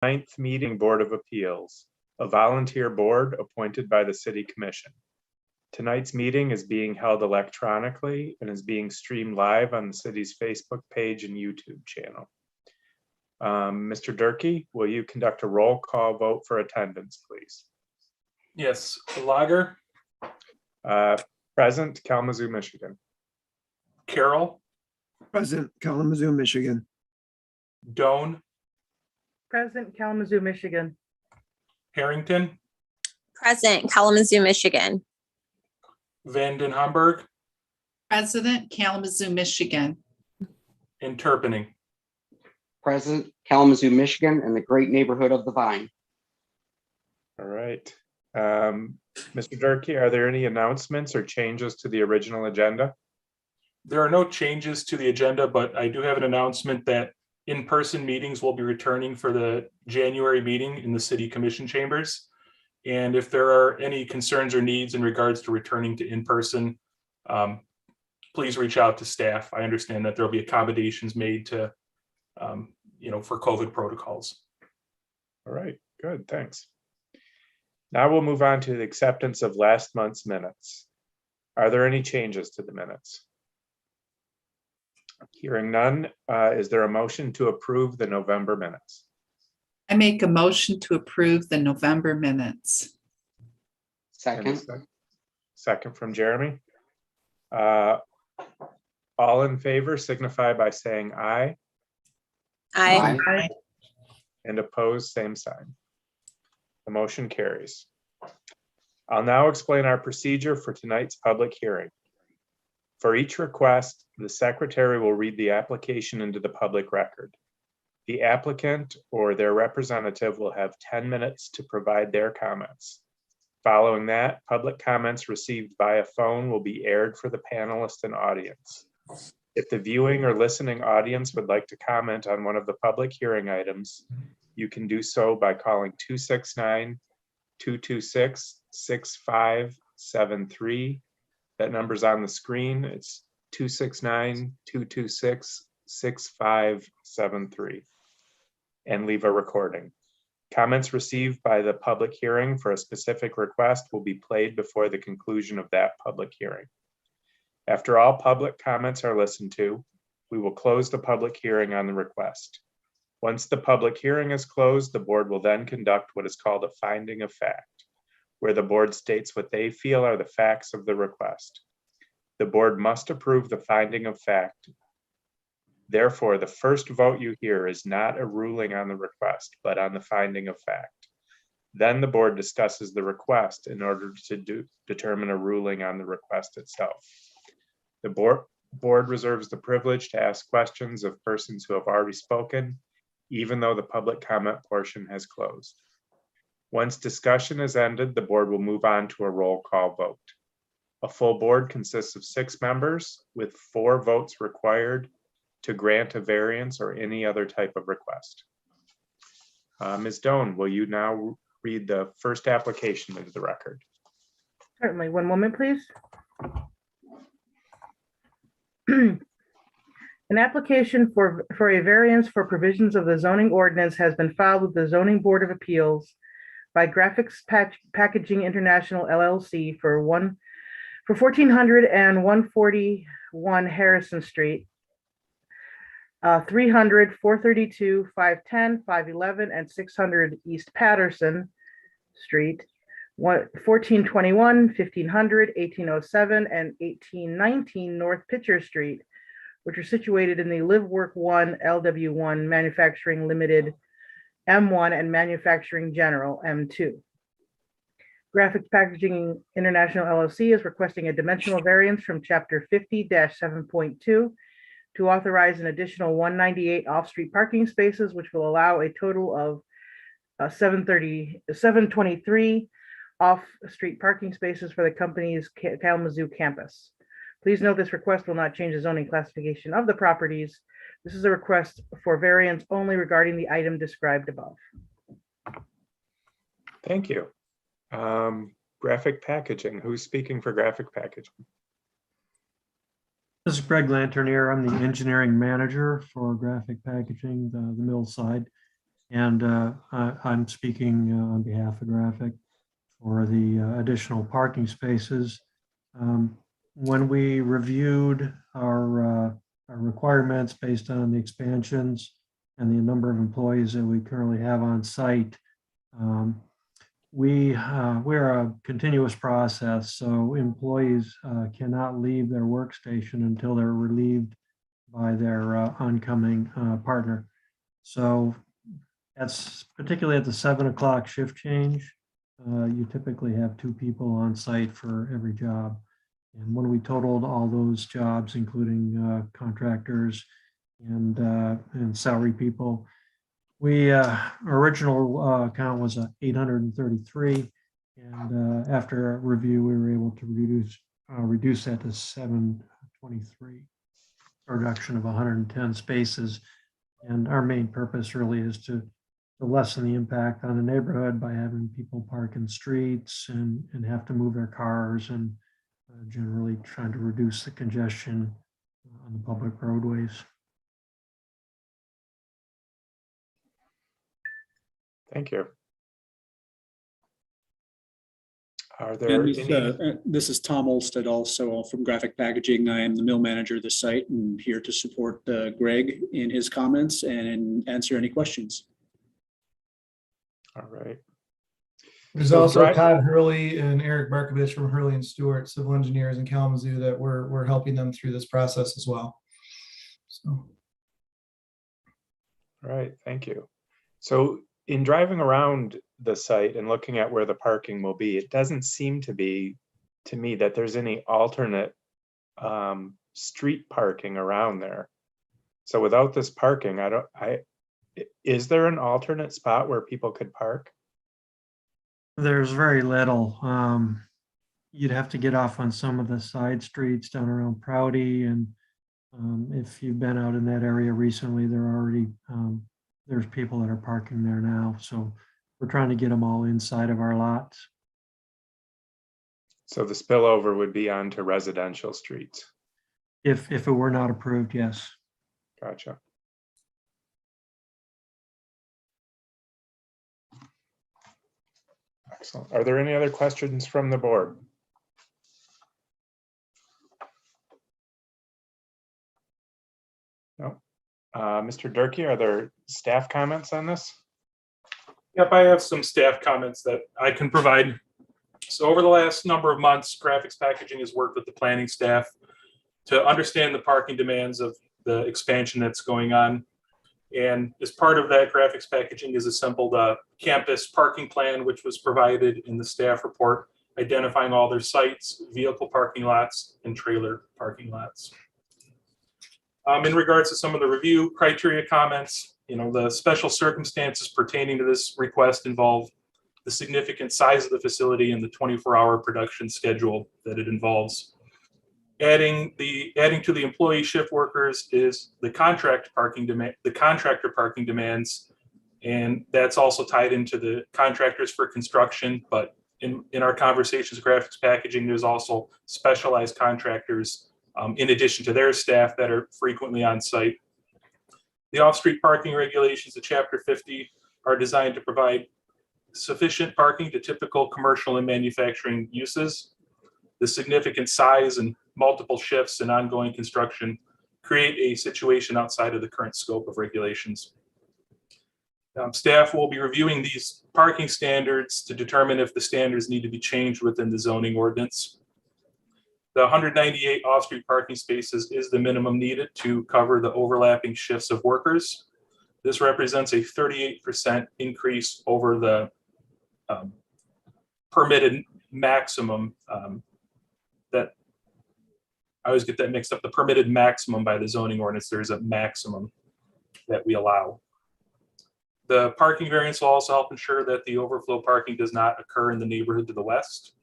Ninth Meeting Board of Appeals, a volunteer board appointed by the City Commission. Tonight's meeting is being held electronically and is being streamed live on the city's Facebook page and YouTube channel. Mr. Durkee, will you conduct a roll call vote for attendance, please? Yes, Lager. Present, Kalamazoo, Michigan. Carroll. Present, Kalamazoo, Michigan. Doan. Present, Kalamazoo, Michigan. Harrington. Present, Kalamazoo, Michigan. Vanden Hamburg. President, Kalamazoo, Michigan. And Turpinning. Present, Kalamazoo, Michigan, and the great neighborhood of the Vine. All right. Mr. Durkee, are there any announcements or changes to the original agenda? There are no changes to the agenda, but I do have an announcement that in-person meetings will be returning for the January meeting in the City Commission chambers. And if there are any concerns or needs in regards to returning to in-person, please reach out to staff. I understand that there'll be accommodations made to, for COVID protocols. All right, good, thanks. Now we'll move on to the acceptance of last month's minutes. Are there any changes to the minutes? Hearing none, is there a motion to approve the November minutes? I make a motion to approve the November minutes. Second. Second from Jeremy. All in favor signify by saying aye. Aye. Aye. And opposed, same sign. The motion carries. I'll now explain our procedure for tonight's public hearing. For each request, the secretary will read the application into the public record. The applicant or their representative will have 10 minutes to provide their comments. Following that, public comments received via phone will be aired for the panelists and audience. If the viewing or listening audience would like to comment on one of the public hearing items, you can do so by calling 269-226-6573. That number's on the screen. It's 269-226-6573. And leave a recording. Comments received by the public hearing for a specific request will be played before the conclusion of that public hearing. After all public comments are listened to, we will close the public hearing on the request. Once the public hearing is closed, the board will then conduct what is called a finding of fact, where the board states what they feel are the facts of the request. The board must approve the finding of fact. Therefore, the first vote you hear is not a ruling on the request, but on the finding of fact. Then the board discusses the request in order to determine a ruling on the request itself. The board reserves the privilege to ask questions of persons who have already spoken, even though the public comment portion has closed. Once discussion is ended, the board will move on to a roll call vote. A full board consists of 6 members with 4 votes required to grant a variance or any other type of request. Ms. Doan, will you now read the first application into the record? Certainly. One moment, please. An application for a variance for provisions of the zoning ordinance has been filed with the Zoning Board of Appeals by Graphics Packaging International LLC for 1400 and 141 Harrison Street, 300, 432, 510, 511, and 600 East Patterson Street, 1421, 1500, 1807, and 1819 North Pitcher Street, which are situated in the Live Work 1 LW1 Manufacturing Limited M1 and Manufacturing General M2. Graphics Packaging International LLC is requesting a dimensional variance from Chapter 50-7.2 to authorize an additional 198 off-street parking spaces, which will allow a total of 723 off-street parking spaces for the company's Kalamazoo campus. Please note this request will not change the zoning classification of the properties. This is a request for variance only regarding the item described above. Thank you. Graphic Packaging, who's speaking for Graphic Packaging? This is Greg Lanternier. I'm the engineering manager for Graphic Packaging, the mill side. And I'm speaking on behalf of Graphic for the additional parking spaces. When we reviewed our requirements based on the expansions and the number of employees that we currently have on site, we're a continuous process, so employees cannot leave their workstation until they're relieved by their oncoming partner. So that's particularly at the 7 o'clock shift change. You typically have 2 people on site for every job. And when we totaled all those jobs, including contractors and salary people, our original count was 833. And after review, we were able to reduce that to 723, a reduction of 110 spaces. And our main purpose really is to lessen the impact on the neighborhood by having people park in streets and have to move their cars, and generally trying to reduce the congestion on the public roadways. Thank you. Are there And any? this is Tom Olsted, also from Graphic Packaging. I am the mill manager of the site and here to support Greg in his comments and answer any questions. All right. There's So also Dri- Todd Hurley and Eric Markovich from Hurley and Stewart, civil engineers in Kalamazoo, that we're helping them through this process as well. So. All right, thank you. So in driving around the site and looking at where the parking will be, it doesn't seem to be, to me, that there's any alternate street parking around there. So without this parking, is there an alternate spot where people could park? There's very little. You'd have to get off on some of the side streets down around Prouty, and if you've been out in that area recently, there's people that are parking there now. So we're trying to get them all inside of our lots. So the spillover would be onto residential streets. If it were not approved, yes. Gotcha. Excellent. Are there any other questions from the board? No. Mr. Durkee, are there staff comments on this? Yep, I have some staff comments that I can provide. So over the last number of months, Graphics Packaging has worked with the planning staff to understand the parking demands of the expansion that's going on. And as part of that, Graphics Packaging has assembled a campus parking plan, which was provided in the staff report, identifying all their sites, vehicle parking lots, and trailer parking lots. In regards to some of the review criteria comments, the special circumstances pertaining to this request involve the significant size of the facility and the 24-hour production schedule that it involves. Adding to the employee shift workers is the contractor parking demands, and that's also tied into the contractors for construction. But in our conversations, Graphics Packaging, there's also specialized contractors in addition to their staff that are frequently on site. The off-street parking regulations of Chapter 50 are designed to provide sufficient parking to typical commercial and manufacturing uses. The significant size and multiple shifts and ongoing construction create a situation outside of the current scope of regulations. Staff will be reviewing these parking standards to determine if the standards need to be changed within the zoning ordinance. The 198 off-street parking spaces is the minimum needed to cover the overlapping shifts of workers. This represents a 38% increase over the permitted maximum that I always get that mixed up. The permitted maximum by the zoning ordinance, there's a maximum that we allow. The parking variance will also help ensure that the overflow parking does not occur in the neighborhood to the west.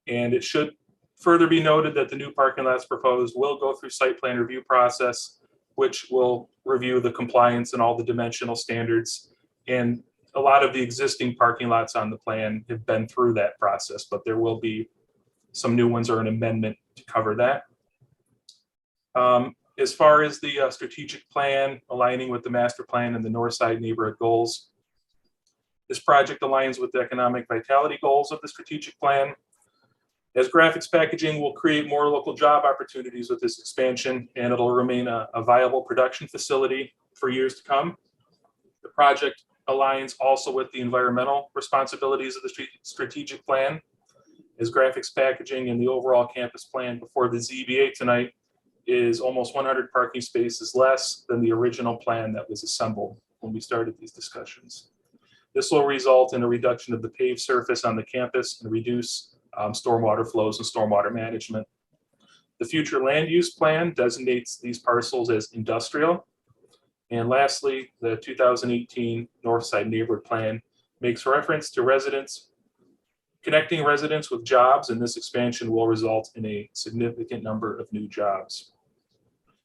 And it should further be noted that the new parking lots proposed will go through site plan review process, which will review the compliance and all the dimensional standards. And a lot of the existing parking lots on the plan have been through that process, but there will be some new ones or an amendment to cover that. As far as the strategic plan aligning with the master plan and the north side neighborhood goals, this project aligns with the economic vitality goals of the strategic plan. As graphics packaging will create more local job opportunities with this expansion, and it'll remain a viable production facility for years to come. The project aligns also with the environmental responsibilities of the strategic plan, as graphics packaging and the overall campus plan before the ZBA tonight is almost 100 parking spaces less than the original plan that was assembled when we started these discussions. This will result in a reduction of the paved surface on the campus and reduce stormwater flows and stormwater management. The future land use plan designates these parcels as industrial. And lastly, the 2018 Northside Neighborhood Plan makes reference to residents, connecting residents with jobs, and this expansion will result in a significant number of new jobs.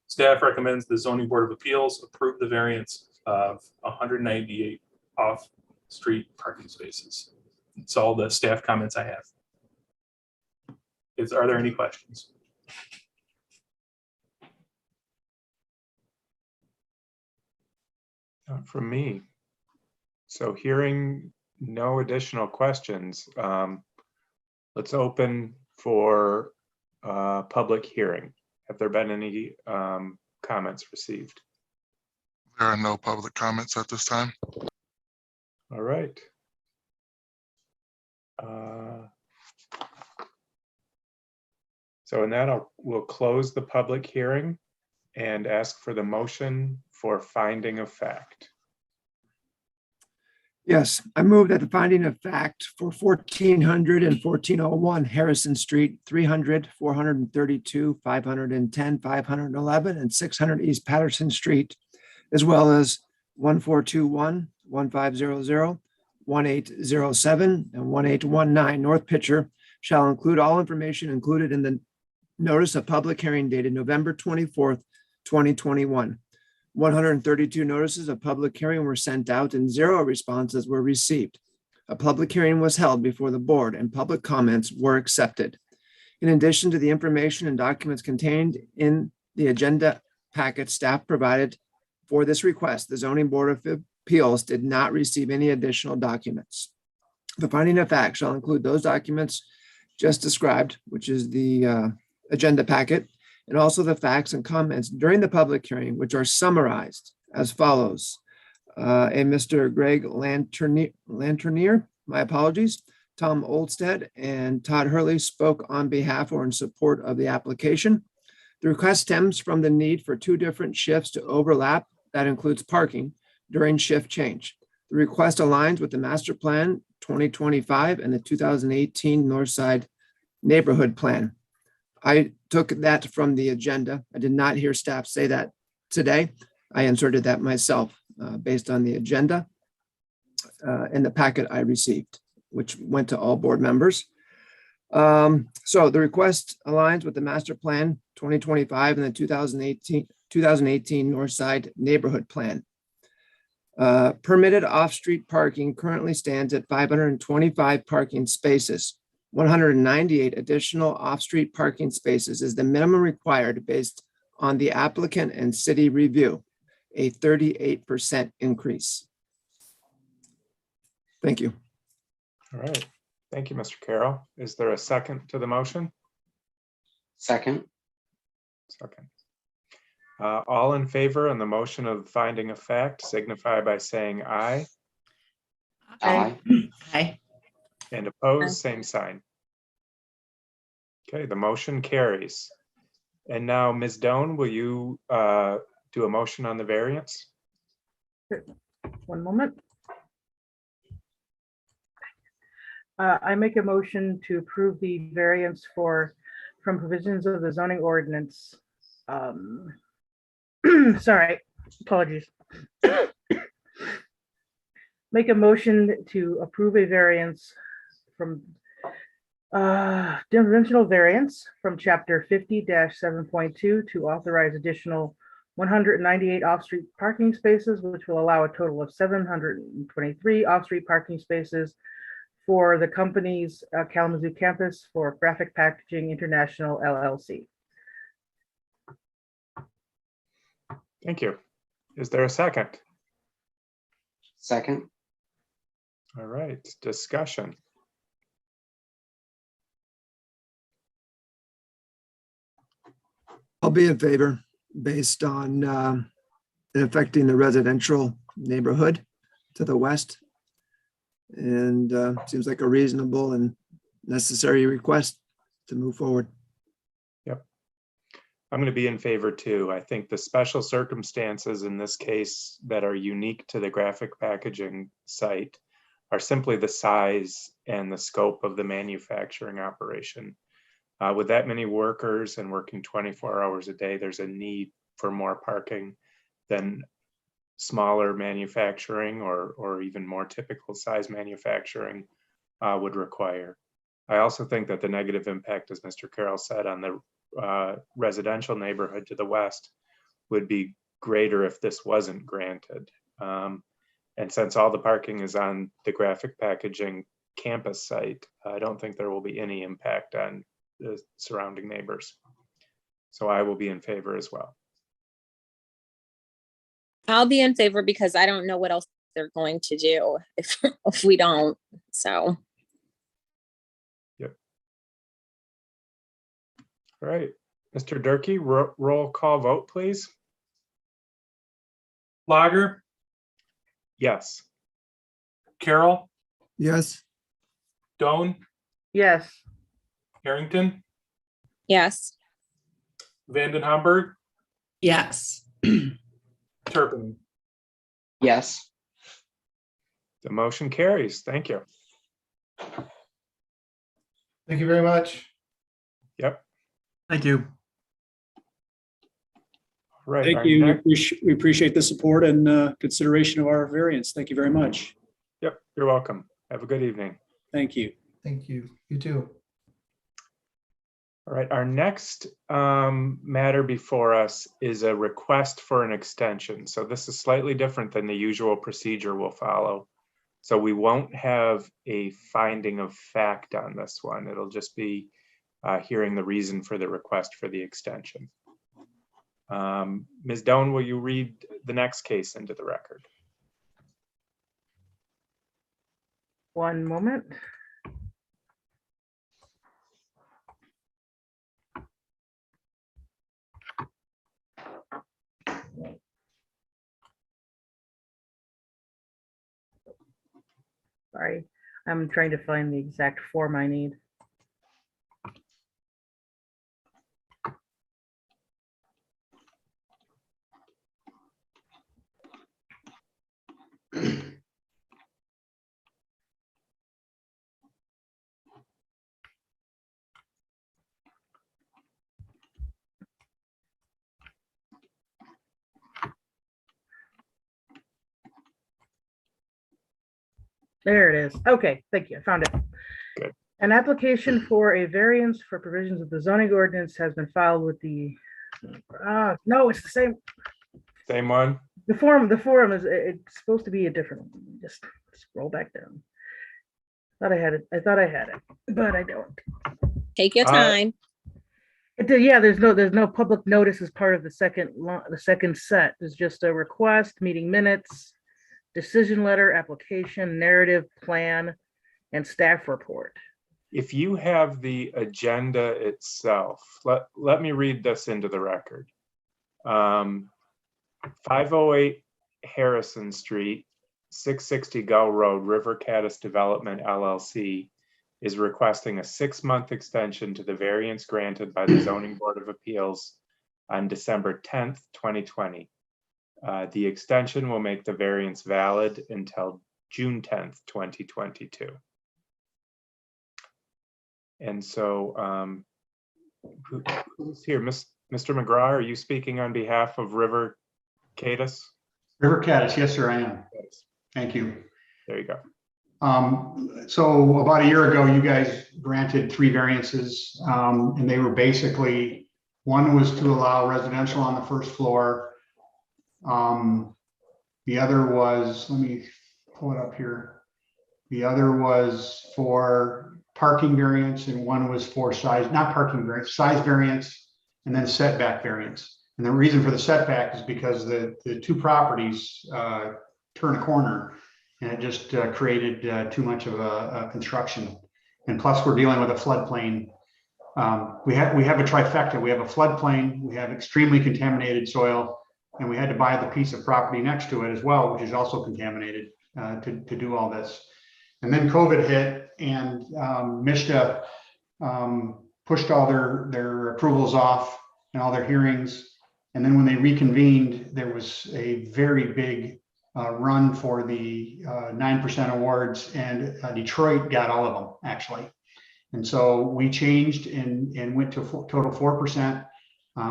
Staff recommends the Zoning Board of Appeals approve the variance of 198 off-street parking spaces. That's all the staff comments I have. Are there any questions? Not from me. So hearing no additional questions, let's open for public hearing. Have there been any comments received? There are no public comments at this time. All right. So in that, we'll close the public hearing and ask for the motion for finding of fact. Yes, I move that the finding of fact for 1400 and 1401 Harrison Street, 300, 432, 510, 511, and 600 East Patterson Street, as well as 1421, 1500, 1807, and 1819 North Pitcher shall include all information included in the notice of public hearing dated November 24th, 2021. 132 notices of public hearing were sent out and 0 responses were received. A public hearing was held before the board and public comments were accepted. In addition to the information and documents contained in the agenda packet staff provided for this request, the Zoning Board of Appeals did not receive any additional documents. The finding of fact shall include those documents just described, which is the agenda packet, and also the facts and comments during the public hearing, which are summarized as follows. And Mr. Greg Lanternier, my apologies, Tom Olstead and Todd Hurley spoke on behalf or in support of the application. The request stems from the need for 2 different shifts to overlap. That includes parking during shift change. The request aligns with the master plan 2025 and the 2018 Northside Neighborhood Plan. I took that from the agenda. I did not hear staff say that today. I inserted that myself based on the agenda in the packet I received, which went to all board members. So the request aligns with the master plan 2025 and the 2018 Northside Neighborhood Plan. Permitted off-street parking currently stands at 525 parking spaces. 198 additional off-street parking spaces is the minimum required based on the applicant and city review, a 38% increase. Thank you. All right. Thank you, Mr. Carroll. Is there a second to the motion? Second. Second. All in favor on the motion of finding of fact signify by saying aye, Aye. Aye. and opposed, same sign. Okay, the motion carries. And now, Ms. Doan, will you do a motion on the variance? One moment. I make a motion to approve the variance from provisions of the zoning ordinance. Sorry, apologies. Make a motion to approve a variance from dimensional variance from chapter 50-7.2 to authorize additional 198 off-street parking spaces, which will allow a total of 723 off-street parking spaces for the company's Kalamazoo campus for Graphic Packaging International LLC. Thank you. Is there a second? Second. All right, discussion. I'll be in favor based on it affecting the residential neighborhood to the west. And seems like a reasonable and necessary request to move forward. I'm going to be in favor too. I think the special circumstances in this case that are unique to the graphic packaging site are simply the size and the scope of the manufacturing operation. With that many workers and working 24 hours a day, there's a need for more parking than smaller manufacturing or even more typical size manufacturing would require. I also think that the negative impact, as Mr. Carroll said, on the residential neighborhood to the west would be greater if this wasn't granted. And since all the parking is on the graphic packaging campus site, I don't think there will be any impact on the surrounding neighbors. So I will be in favor as well. I'll be in favor because I don't know what else they're going to do if we don't. So. All right, Mr. Durkee, roll call vote, please. Lager, Yes. Carroll, Yes. Doan, Yes. Harrington, Yes. Vanden Hamburg, Yes. Turpin. Yes. The motion carries. Thank you. Thank you very much. Yep. Thank you. All right. Thank our you. next- We appreciate the support and consideration of our variance. Thank you very much. Yep, you're welcome. Have a good evening. Thank you. Thank you. You too. All right, our next matter before us is a request for an extension. So this is slightly different than the usual procedure we'll follow. So we won't have a finding of fact on this one. It'll just be hearing the reason for the request for the extension. Ms. Doan, will you read the next case into the record? One moment. Sorry, I'm trying to find the exact form I need. There it is. Okay, thank you. I found it. Good. An application for a variance for provisions of the zoning ordinance has been filed with the, no, it's the same. Same one? The form is, it's supposed to be a different one. Just scroll back down. Thought I had it. I thought I had it, but I don't. Take your time. Yeah, there's no public notice as part of the second set. There's just a request, meeting minutes, decision letter, application, narrative, plan, and staff report. If you have the agenda itself, let me read this into the record. 508 Harrison Street, 660 Gull Road, River Caddis Development LLC is requesting a 6-month extension to the variance granted by the Zoning Board of Appeals on December 10th, 2020. The extension will make the variance valid until June 10th, 2022. And so who's here? Mr. McGraw, are you speaking on behalf of River Caddis? River Caddis, yes, sir, I am. Thank you. There you go. So about a year ago, you guys granted 3 variances, and they were basically, one was to allow residential on the first floor. The other was, let me pull it up here. The other was for parking variance, and one was for size, not parking variance, size variance, and then setback variance. And the reason for the setback is because the two properties turn a corner, and it just created too much of a construction. And plus, we're dealing with a floodplain. We have a trifecta. We have a floodplain, we have extremely contaminated soil, and we had to buy the piece of property next to it as well, which is also contaminated to do all this. And then COVID hit, and MISTA pushed all their approvals off and all their hearings. And then when they reconvened, there was a very big run for the 9% awards, and Detroit got all of them, actually. And so we changed and went to total 4%.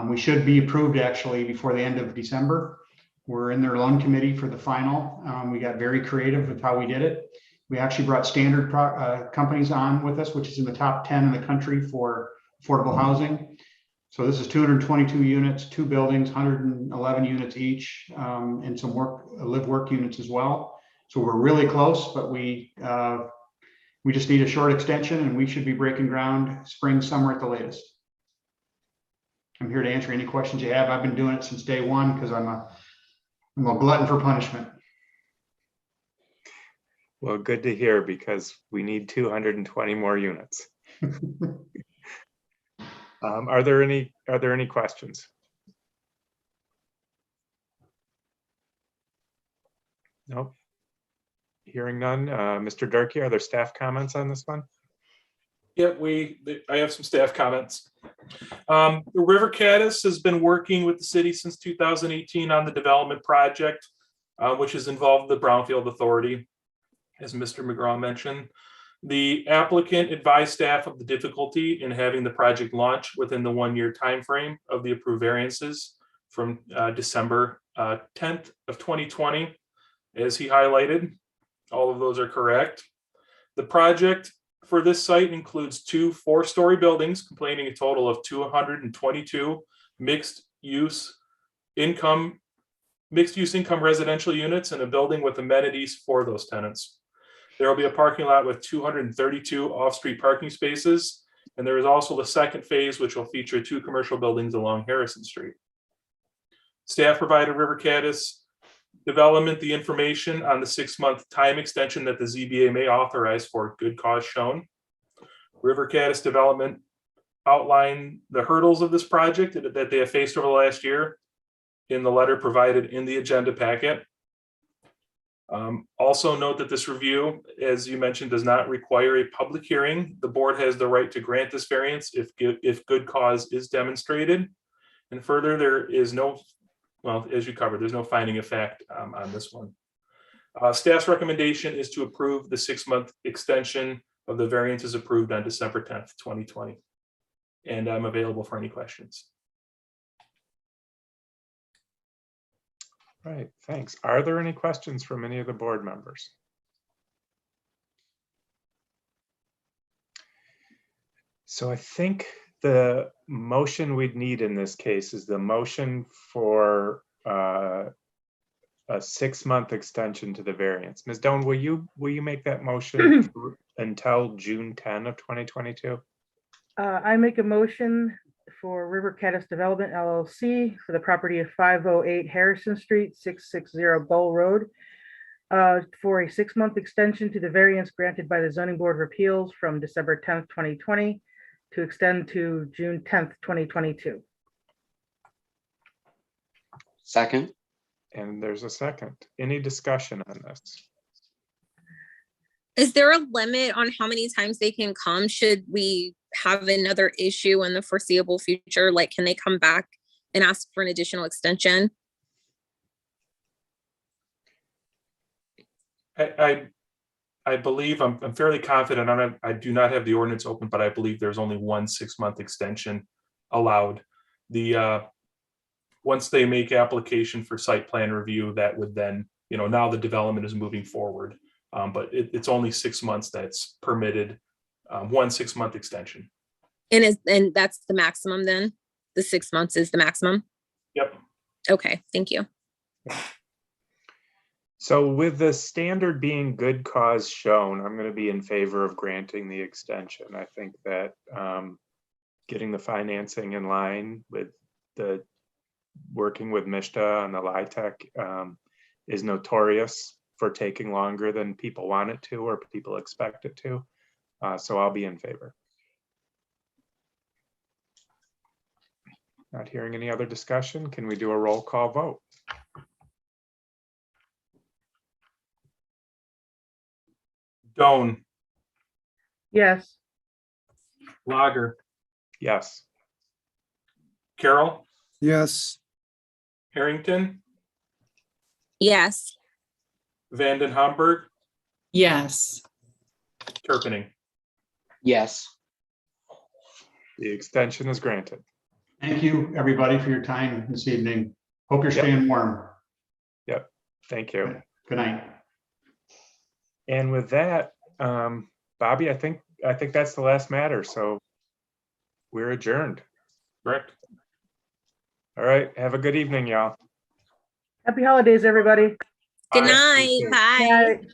We should be approved actually before the end of December. We're in their loan committee for the final. We got very creative with how we did it. We actually brought standard companies on with us, which is in the top 10 in the country for affordable housing. So this is 222 units, 2 buildings, 111 units each, and some live work units as well. So we're really close, but we just need a short extension, and we should be breaking ground spring, summer at the latest. I'm here to answer any questions you have. I've been doing it since day one because I'm a glutton for punishment. Well, good to hear, because we need 220 more units. Are there any questions? Nope. Hearing none. Mr. Durkee, are there staff comments on this one? Yeah, I have some staff comments. River Caddis has been working with the city since 2018 on the development project, which has involved the Brownfield Authority, as Mr. McGraw mentioned. The applicant advised staff of the difficulty in having the project launch within the 1-year timeframe of the approved variances from December 10th of 2020, as he highlighted. All of those are correct. The project for this site includes 2 4-story buildings containing a total of 222 mixed-use income residential units, and a building with amenities for those tenants. There will be a parking lot with 232 off-street parking spaces, and there is also the second phase, which will feature 2 commercial buildings along Harrison Street. Staff provided River Caddis Development the information on the 6-month time extension that the ZBA may authorize for good cause shown. River Caddis Development outlined the hurdles of this project that they have faced over the last year in the letter provided in the agenda packet. Also note that this review, as you mentioned, does not require a public hearing. The board has the right to grant this variance if good cause is demonstrated. And further, there is no, well, as you covered, there's no finding of fact on this one. Staff's recommendation is to approve the 6-month extension of the variances approved on December 10th, 2020. And I'm available for any questions. Right, thanks. Are there any questions from any of the board members? So I think the motion we'd need in this case is the motion for a 6-month extension to the variance. Ms. Doan, will you make that motion until June 10 of 2022? I make a motion for River Caddis Development LLC for the property of 508 Harrison Street, 660 Gull Road, for a 6-month extension to the variance granted by the Zoning Board of Appeals from December 10th, 2020 to extend to June 10th, 2022. Second. And there's a second. Any discussion on this? Is there a limit on how many times they can come? Should we have another issue in the foreseeable future? Like, can they come back and ask for an additional extension? I believe I'm fairly confident on it. I do not have the ordinance open, but I believe there's only 1 6-month extension allowed. Once they make application for site plan review, that would then, now the development is moving forward. But it's only 6 months that's permitted, 1 6-month extension. And that's the maximum then? The 6 months is the maximum? Yep. Okay, thank you. So with the standard being good cause shown, I'm going to be in favor of granting the extension. I think that getting the financing in line with the working with Mishta on the LIHTC is notorious for taking longer than people want it to or people expect it to. So I'll be in favor. Not hearing any other discussion. Can we do a roll call vote? Doan, Yes. Lager, Yes. Carol, Yes. Harrington, Yes. Vanden Hamburg, Yes. Turpinning. Yes. The extension is granted. Thank you, everybody, for your time this evening. Hope you're Yep. staying warm. Yep. Thank you. Good night. And with that, Bobby, I think that's the last matter. So we're adjourned. Correct. All right. Have a good evening, y'all. Happy holidays, everybody. Good Bye. night. You too. Bye. Night.